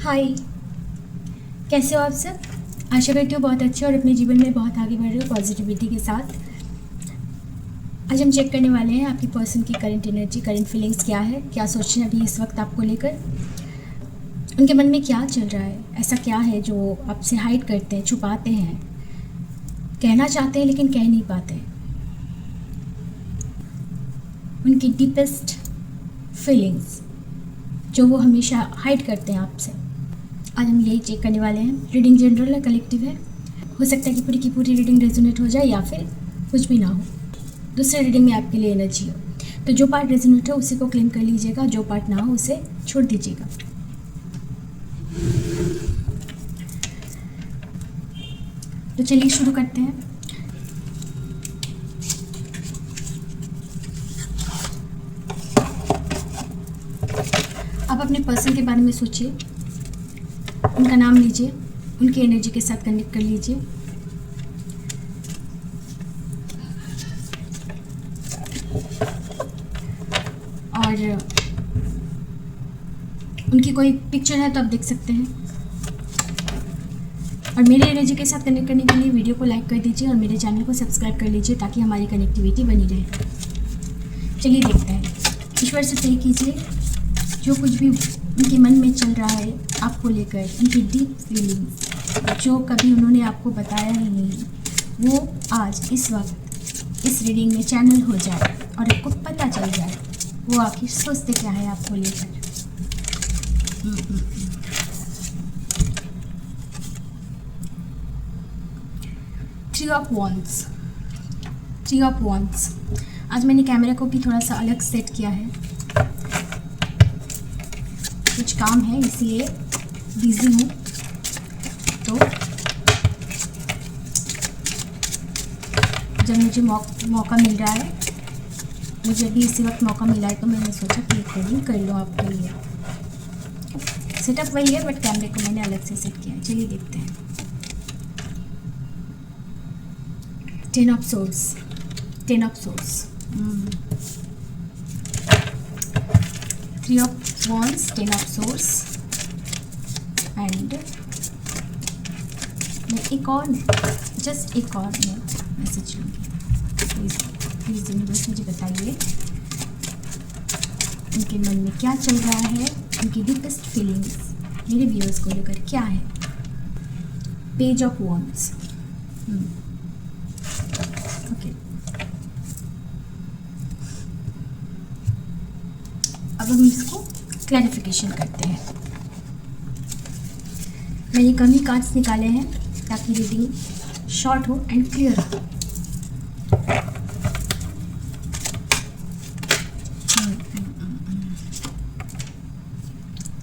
हाय, कैसे हो आप सब। आशा करती हूँ बहुत अच्छे और अपने जीवन में बहुत आगे बढ़ रहे हो पॉजिटिविटी के साथ। आज हम चेक करने वाले हैं आपकी पर्सन की करंट एनर्जी, करंट फीलिंग्स क्या है, क्या सोच रहे हैं अभी इस वक्त आपको लेकर, उनके मन में क्या चल रहा है, ऐसा क्या है जो आपसे हाइड करते हैं, छुपाते हैं, कहना चाहते हैं लेकिन कह नहीं पाते, उनकी डीपेस्ट फीलिंग्स जो वो हमेशा हाइड करते हैं आपसे। आज हम यही चेक करने वाले हैं। रीडिंग जनरल है, कलेक्टिव है। हो सकता है कि पूरी की पूरी रीडिंग रेजोनेट हो जाए या फिर कुछ भी ना हो, दूसरे रीडिंग में आपके लिए एनर्जी हो। तो जो पार्ट रेजोनेट है उसी को क्लेम कर लीजिएगा, जो पार्ट ना हो उसे छोड़ दीजिएगा। तो चलिए शुरू करते हैं। आप अपने पर्सन के बारे में सोचिए, उनका नाम लीजिए, उनकी एनर्जी के साथ कनेक्ट कर लीजिए। और उनकी कोई पिक्चर है तो आप देख सकते हैं। और मेरे एनर्जी के साथ कनेक्ट करने के लिए वीडियो को लाइक कर दीजिए और मेरे चैनल को सब्सक्राइब कर लीजिए ताकि हमारी कनेक्टिविटी बनी रहे। चलिए देखते हैं। ईश्वर से प्रे कीजिए, जो कुछ भी उनके मन में चल रहा है आपको लेकर, उनकी डीप फीलिंग्स जो कभी उन्होंने आपको बताया ही नहीं, वो आज इस वक्त इस रीडिंग में चैनल हो जाए और आपको पता चल जाए वो आखिर सोचते क्या है आपको लेकर। Three of wands, three of wands. आज मैंने कैमरा को भी थोड़ा सा अलग सेट किया है, कुछ काम है इसलिए बिजी हूँ। तो जब मुझे मौका मिल रहा है, मुझे अभी इसी वक्त मौका मिला है, तो मैंने सोचा कि रिकॉर्डिंग कर लो आपके लिए। सेटअप वही है बट कैमरे को मैंने अलग से सेट किया है। चलिए देखते हैं। Ten of swords, ten of swords, three of wands, ten of swords and मैं एक और जस्ट एक और मैं मैसेज लूँगी। प्लीज़ यूनिवर्स मुझे बताइए उनके मन में क्या चल रहा है, उनकी डीपेस्ट फीलिंग्स मेरे व्यूअर्स को लेकर क्या है। Page of wands, okay. अब हम इसको क्लैरिफिकेशन करते हैं। मैंने कम ही कार्ड्स निकाले हैं ताकि रीडिंग शॉर्ट हो एंड क्लियर हो।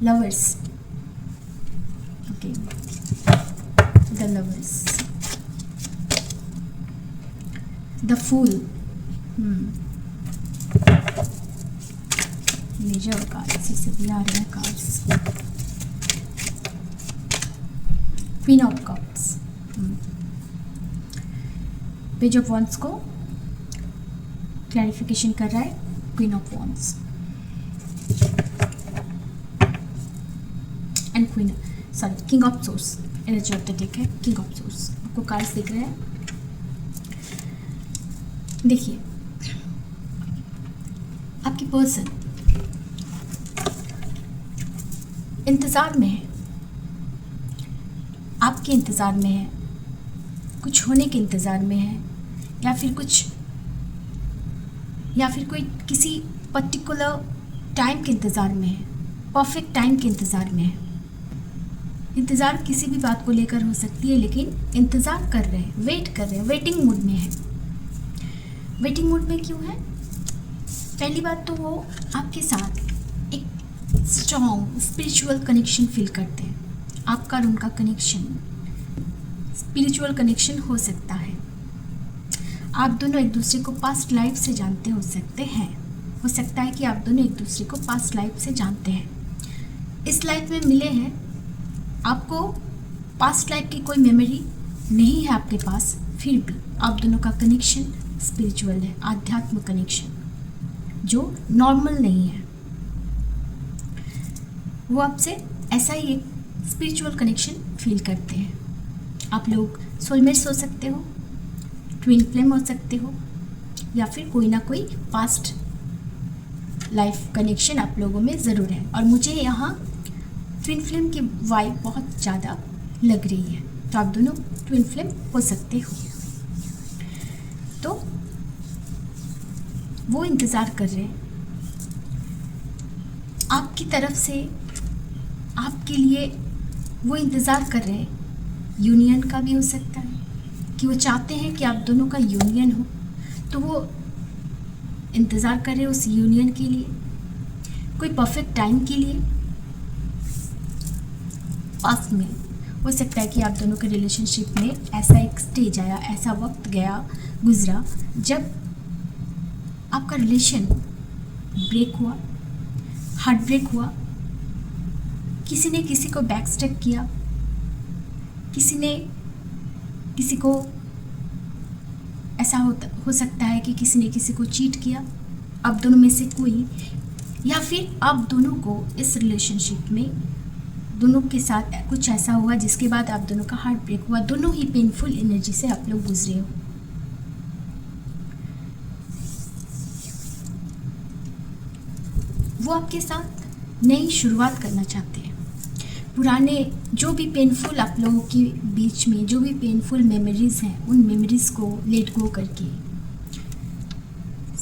Lovers, okay, the lovers, the fool, major cards इससे भी आ रहे हैं cards. Queen of cups, page of wands को क्लैरिफिकेशन कर रहा है। Queen of wands and queen, sorry, king of swords energy of the deck है। किंग ऑफ सोर्स आपको कार्ड्स दिख रहे हैं। देखिए, आपकी पर्सन इंतज़ार में है, आपके इंतज़ार में है, कुछ होने के इंतज़ार में है, या फिर कोई किसी पर्टिकुलर टाइम के इंतज़ार में है, परफेक्ट टाइम के इंतज़ार में है। इंतज़ार किसी भी बात को लेकर हो सकती है, लेकिन इंतज़ार कर रहे हैं, वेट कर रहे हैं, वेटिंग मूड में है। वेटिंग मूड में क्यों है? पहली बात तो वो आपके साथ स्ट्रॉन्ग स्पिरिचुअल कनेक्शन फील करते हैं। आपका और उनका कनेक्शन स्पिरिचुअल कनेक्शन हो सकता है। आप दोनों एक दूसरे को पास्ट लाइफ से जानते हो सकते हैं। हो सकता है कि आप दोनों एक दूसरे को पास्ट लाइफ से जानते हैं, इस लाइफ में मिले हैं। आपको पास्ट लाइफ की कोई मेमोरी नहीं है आपके पास, फिर भी आप दोनों का कनेक्शन स्पिरिचुअल है, आध्यात्म कनेक्शन जो नॉर्मल नहीं है। वो आपसे ऐसा ही एक स्पिरिचुअल कनेक्शन फील करते हैं। आप लोग सोलमेट्स हो सकते हो, ट्विन फ्लेम हो सकते हो, या फिर कोई ना कोई पास्ट लाइफ कनेक्शन आप लोगों में ज़रूर है। और मुझे यहाँ ट्विन फ्लेम की वाइब बहुत ज़्यादा लग रही है, तो आप दोनों ट्विन फ्लेम हो सकते हो। तो वो इंतज़ार कर रहे हैं आपकी तरफ से, आपके लिए वो इंतज़ार कर रहे हैं। यूनियन का भी हो सकता है कि वो चाहते हैं कि आप दोनों का यूनियन हो, तो वो इंतज़ार कर रहे हैं उस यूनियन के लिए, कोई परफेक्ट टाइम के लिए। पास्ट में हो सकता है कि आप दोनों के रिलेशनशिप में ऐसा एक स्टेज आया, ऐसा वक्त गया गुजरा जब आपका रिलेशन ब्रेक हुआ, हार्ट ब्रेक हुआ, किसी ने किसी को बैक स्टेप किया, किसी ने किसी को, ऐसा हो सकता है कि किसी ने किसी को चीट किया, आप दोनों में से कोई, या फिर आप दोनों को इस रिलेशनशिप में दोनों के साथ कुछ ऐसा हुआ जिसके बाद आप दोनों का हार्ट ब्रेक हुआ। दोनों ही पेनफुल एनर्जी से आप लोग गुजरे हो। वो आपके साथ नई शुरुआत करना चाहते हैं। पुराने जो भी पेनफुल आप लोगों के बीच में जो भी पेनफुल मेमोरीज़ हैं, उन मेमोरीज़ को लेट गो करके,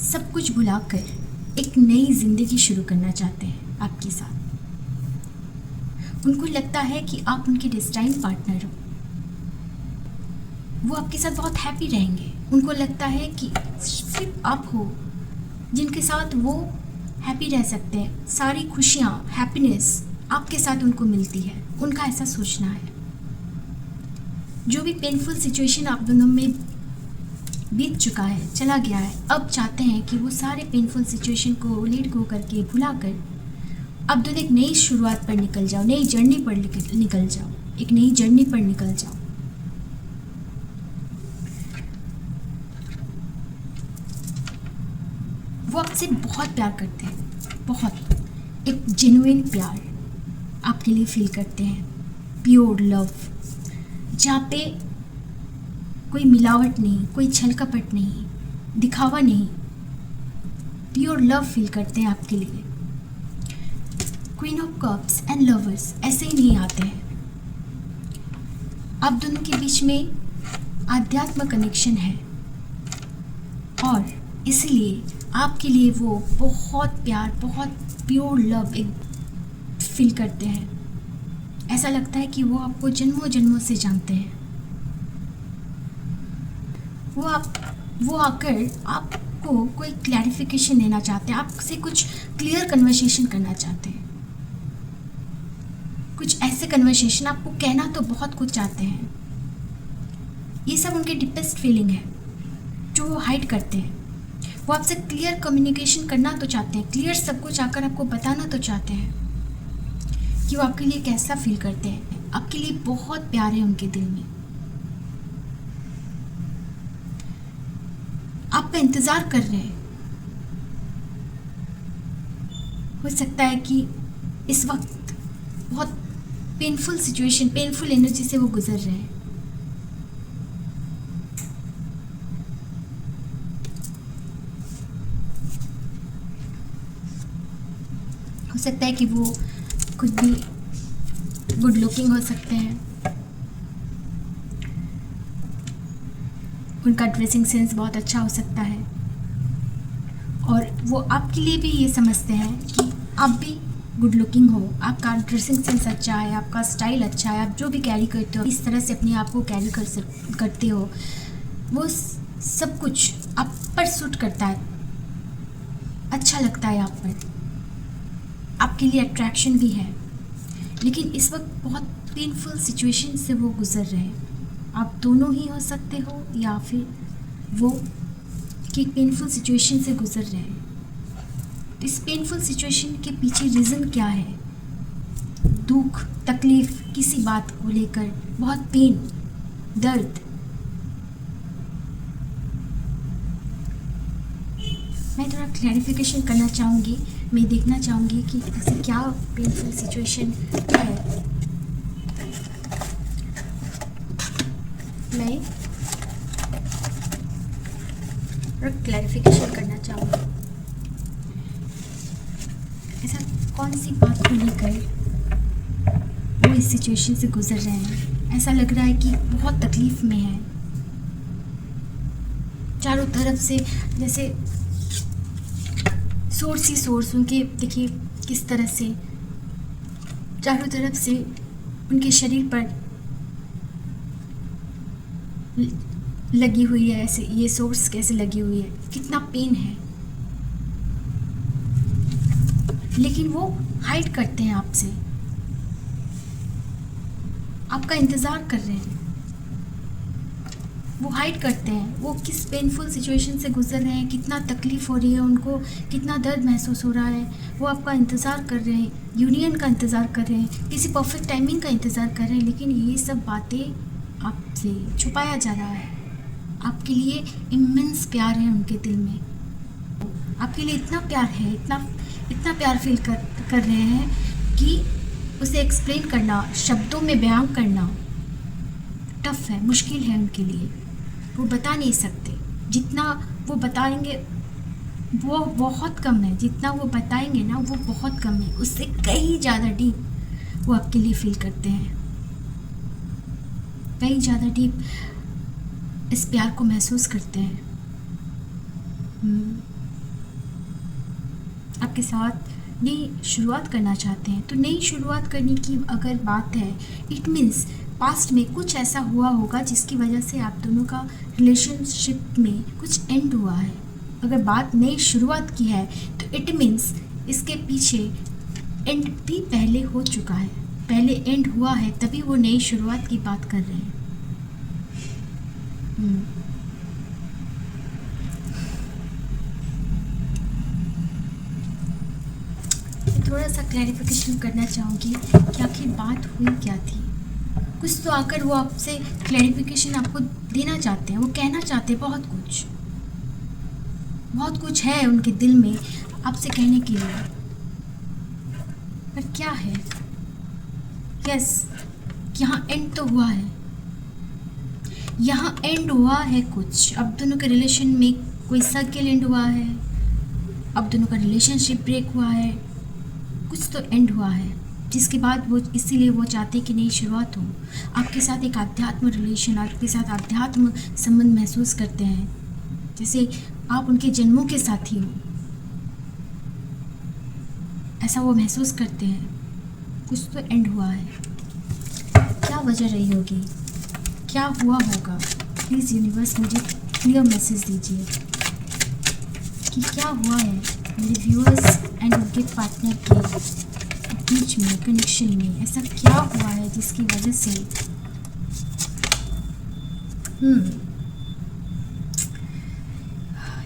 सब कुछ भुलाकर एक नई ज़िंदगी शुरू करना चाहते हैं आपके साथ। उनको लगता है कि आप उनके डेस्टाइन पार्टनर हो, वो आपके साथ बहुत हैप्पी रहेंगे। उनको लगता है कि सिर्फ आप हो जिनके साथ वो हैप्पी रह सकते हैं, सारी खुशियाँ, हैप्पीनेस आपके साथ उनको मिलती है। उनका ऐसा सोचना है। जो भी पेनफुल सिचुएशन आप दोनों में बीत चुका है, चला गया है, अब चाहते हैं कि वो सारे पेनफुल सिचुएशन को लेट गो करके भुलाकर अब दोनों एक नई शुरुआत पर निकल जाओ, नई जर्नी पर निकल जाओ, एक नई जर्नी पर निकल जाओ। वो आपसे बहुत प्यार करते हैं, बहुत एक जेन्युइन प्यार आपके लिए फील करते हैं, प्योर लव, जहाँ पे कोई मिलावट नहीं, कोई छल कपट नहीं, दिखावा नहीं, प्योर लव फील करते हैं आपके लिए। Queen of cups and lovers ऐसे ही नहीं आते हैं। आप दोनों के बीच में आध्यात्म कनेक्शन है और इसलिए आपके लिए वो बहुत प्यार, बहुत प्योर लव एक फील करते हैं। ऐसा लगता है कि वो आपको जन्मों जन्मों से जानते हैं। वो आकर आपको कोई क्लैरिफिकेशन देना चाहते हैं, आपसे कुछ क्लियर कन्वर्सेशन करना चाहते हैं। कुछ ऐसे कन्वर्सेशन आपको कहना तो बहुत कुछ चाहते हैं। ये सब उनके डीपेस्ट फीलिंग है जो वो हाइड करते हैं। वो आपसे क्लियर कम्युनिकेशन करना तो चाहते हैं, क्लियर सब कुछ आकर आपको बताना तो चाहते हैं कि वो आपके लिए कैसा फील करते हैं। आपके लिए बहुत प्यार है उनके दिल में। आपका इंतज़ार कर रहे हैं। हो सकता है कि इस वक्त बहुत पेनफुल सिचुएशन, पेनफुल एनर्जी से वो गुजर रहे हैं। हो सकता है कि वो खुद भी गुड लुकिंग हो सकते हैं, उनका ड्रेसिंग सेंस बहुत अच्छा हो सकता है और वो आपके लिए भी ये समझते हैं कि आप भी गुड लुकिंग हो, आपका ड्रेसिंग सेंस अच्छा है, आपका स्टाइल अच्छा है, आप जो भी कैरी करते हो इस तरह से अपने आप को कैरी करते हो, वो सब कुछ आप पर सूट करता है, अच्छा लगता है आप पर, आपके लिए अट्रैक्शन भी है। लेकिन इस वक्त बहुत पेनफुल सिचुएशन से वो गुजर रहे हैं। आप दोनों ही हो सकते हो या फिर वो कि पेनफुल सिचुएशन से गुजर रहे हैं। तो इस पेनफुल सिचुएशन के पीछे रीज़न क्या है? दुख, तकलीफ़, किसी बात को लेकर बहुत पेन, दर्द। मैं थोड़ा क्लैरिफिकेशन करना चाहूँगी, मैं देखना चाहूँगी कि ऐसे क्या पेनफुल सिचुएशन है मैं क्लैरिफिकेशन करना चाहूँगी। ऐसा कौन सी बात को लेकर वो इस सिचुएशन से गुजर रहे हैं? ऐसा लग रहा है कि बहुत तकलीफ़ में है। चारों तरफ से जैसे सोर्स ही सोर्स उनके, देखिए किस तरह से चारों तरफ से उनके शरीर पर लगी हुई है। ऐसे ये सोर्स कैसे लगी हुई है, कितना पेन है, लेकिन वो हाइड करते हैं आपसे, आपका इंतज़ार कर रहे हैं। वो हाइड करते हैं वो किस पेनफुल सिचुएशन से गुजर रहे हैं, कितना तकलीफ़ हो रही है उनको, कितना दर्द महसूस हो रहा है। वो आपका इंतज़ार कर रहे हैं, यूनियन का इंतज़ार कर रहे हैं, किसी परफेक्ट टाइमिंग का इंतज़ार कर रहे हैं, लेकिन ये सब बातें आपसे छुपाया जा रहा है। आपके लिए इमेंस प्यार है उनके दिल में, आपके लिए इतना प्यार है, इतना प्यार फील कर रहे हैं कि उसे एक्सप्लेन करना, शब्दों में बयां करना टफ है, मुश्किल है उनके लिए। वो बता नहीं सकते, जितना वो बताएंगे वो बहुत कम है, जितना वो बताएंगे ना वो बहुत कम है, उससे कहीं ज़्यादा डीप वो आपके लिए फील करते हैं, कहीं ज़्यादा डीप इस प्यार को महसूस करते हैं। आपके साथ नई शुरुआत करना चाहते हैं। तो नई शुरुआत करने की अगर बात है, इट मीन्स पास्ट में कुछ ऐसा हुआ होगा जिसकी वजह से आप दोनों का रिलेशनशिप में कुछ एंड हुआ है। अगर बात नई शुरुआत की है तो इट मीन्स इसके पीछे एंड भी पहले हो चुका है, पहले एंड हुआ है, तभी वो नई शुरुआत की बात कर रहे हैं। थोड़ा सा क्लैरिफिकेशन करना चाहूँगी कि आखिर बात हुई क्या थी। कुछ तो आकर वो आपसे क्लैरिफिकेशन आपको देना चाहते हैं, वो कहना चाहते हैं बहुत कुछ है उनके दिल में आपसे कहने के लिए, पर क्या है? यस, यहाँ एंड तो हुआ है, यहाँ एंड हुआ है कुछ। अब दोनों के रिलेशन में कोई सर्किल एंड हुआ है, अब दोनों का रिलेशनशिप ब्रेक हुआ है, कुछ तो एंड हुआ है, जिसके बाद वो इसीलिए वो चाहते कि नई शुरुआत हो। आपके साथ एक आध्यात्म रिलेशन, आपके साथ आध्यात्म संबंध महसूस करते हैं, जैसे आप उनके जन्मों के साथी हो, ऐसा वो महसूस करते हैं। कुछ तो एंड हुआ है, क्या वजह रही होगी, क्या हुआ होगा? प्लीज़ यूनिवर्स मुझे क्लियर मैसेज दीजिए कि क्या हुआ है मेरे व्यूअर्स एंड उनके पार्टनर के बीच में, कनेक्शन में। ऐसा क्या हुआ है जिसकी वजह से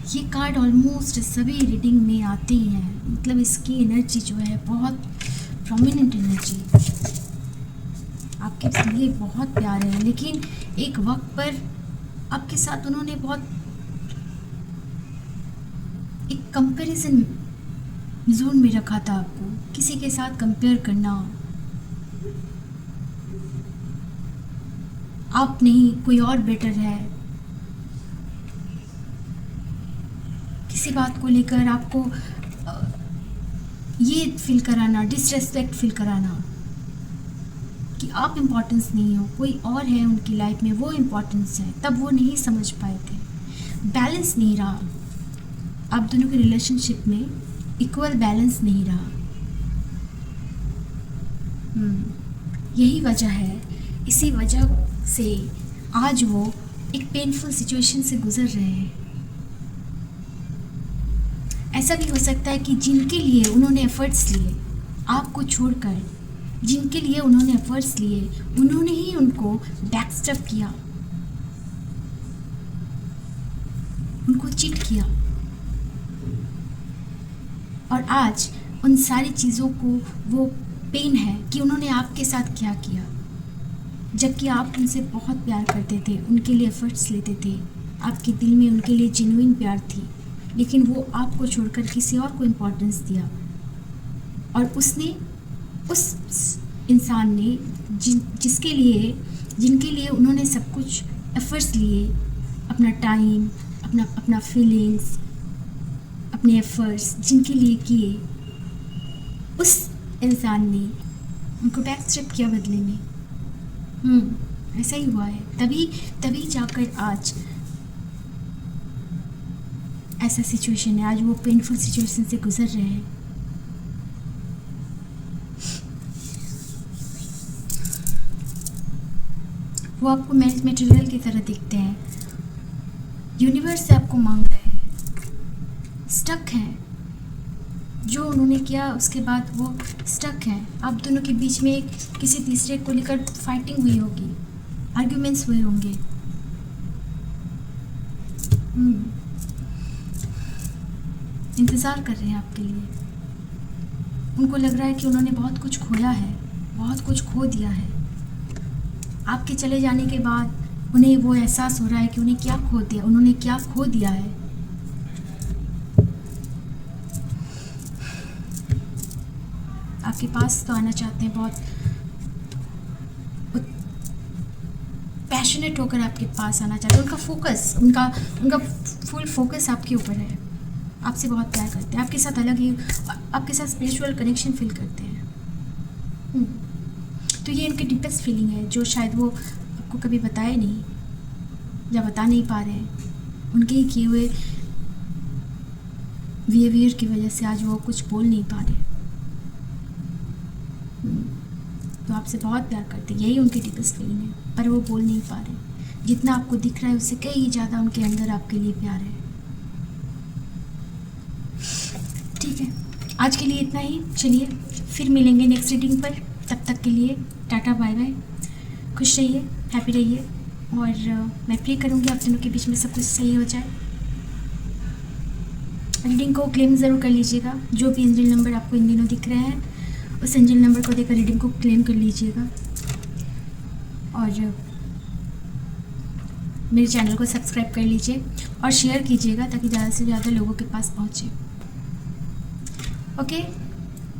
ये कार्ड ऑलमोस्ट सभी रीडिंग में आते ही हैं, मतलब इसकी एनर्जी जो है बहुत प्रोमिनेंट एनर्जी, आपके लिए बहुत प्यार है, लेकिन एक वक्त पर आपके साथ उन्होंने बहुत एक कंपैरिजन जोन में रखा था आपको, किसी के साथ कंपेयर करना, आप नहीं कोई और बेटर है, किसी बात को लेकर आपको ये फील कराना, डिसरेस्पेक्ट फील कराना कि आप इम्पोर्टेंस नहीं हो, कोई और है उनकी लाइफ में, वो इम्पोर्टेंस है। तब वो नहीं समझ पाए थे, बैलेंस नहीं रहा आप दोनों के रिलेशनशिप में, इक्वल बैलेंस नहीं रहा। यही वजह है, इसी वजह से आज वो एक पेनफुल सिचुएशन से गुजर रहे हैं। ऐसा भी हो सकता है कि जिनके लिए उन्होंने एफर्ट्स लिए आपको छोड़कर, जिनके लिए उन्होंने एफर्ट्स लिए, उन्होंने ही उनको बैकस्टेप किया, उनको चीट किया, और आज उन सारी चीज़ों को वो पेन है कि उन्होंने आपके साथ क्या किया, जबकि आप उनसे बहुत प्यार करते थे, उनके लिए एफर्ट्स लेते थे, आपके दिल में उनके लिए जेन्युइन प्यार थी, लेकिन वो आपको छोड़कर किसी और को इम्पोर्टेंस दिया। और उसने, उस इंसान ने जिनके लिए उन्होंने सब कुछ एफर्ट्स लिए, अपना टाइम, अपना फीलिंग्स, अपने एफर्ट्स जिनके लिए किए, उस इंसान ने उनको बैक स्टेप किया बदले में। ऐसा ही हुआ है, तभी जाकर आज ऐसा सिचुएशन है, आज वो पेनफुल सिचुएशन से गुजर रहे हैं। वो आपको मटेरियल की तरह दिखते हैं, यूनिवर्स से आपको मांग रहे हैं, स्टक हैं, जो उन्होंने किया उसके बाद वो स्टक हैं। आप दोनों के बीच में एक किसी तीसरे को लेकर फाइटिंग हुई होगी, आर्ग्यूमेंट्स हुए होंगे। इंतज़ार कर रहे हैं आपके लिए। उनको लग रहा है कि उन्होंने बहुत कुछ खोया है, बहुत कुछ खो दिया है। आपके चले जाने के बाद उन्हें वो एहसास हो रहा है कि उन्होंने क्या खो दिया है। आपके पास तो आना चाहते हैं, बहुत पैशनेट होकर आपके पास आना चाहते हैं। उनका फोकस, उनका फुल फोकस आपके ऊपर है, आपसे बहुत प्यार करते हैं, आपके साथ अलग ही, आपके साथ स्पिरिचुअल कनेक्शन फील करते हैं। तो ये इनकी डीपेस्ट फीलिंग है, जो शायद वो आपको कभी बताए नहीं या बता नहीं पा रहे हैं। उनके ही किए हुए बिहेवियर की वजह से आज वो कुछ बोल नहीं पा रहे। तो आपसे बहुत प्यार करते हैं, यही उनकी डीपेस्ट फीलिंग है, पर वो बोल नहीं पा रहे। जितना आपको दिख रहा है उससे कई ज़्यादा उनके अंदर आपके लिए प्यार है। ठीक है, आज के लिए इतना ही। चलिए फिर मिलेंगे नेक्स्ट रीडिंग पर। तब तक के लिए टाटा बाय बाय, खुश रहिए, हैप्पी रहिए, और मैं प्रे करूँगी आप दोनों के बीच में सब कुछ सही हो जाए। रीडिंग को क्लेम ज़रूर कर लीजिएगा। जो भी एंजल नंबर आपको इन दिनों दिख रहे हैं, उस एंजल नंबर को देकर रीडिंग को क्लेम कर लीजिएगा, और मेरे चैनल को सब्सक्राइब कर लीजिए और शेयर कीजिएगा ताकि ज़्यादा से ज़्यादा लोगों के पास पहुँचे। Okay,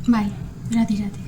bye, Radhe Radhe.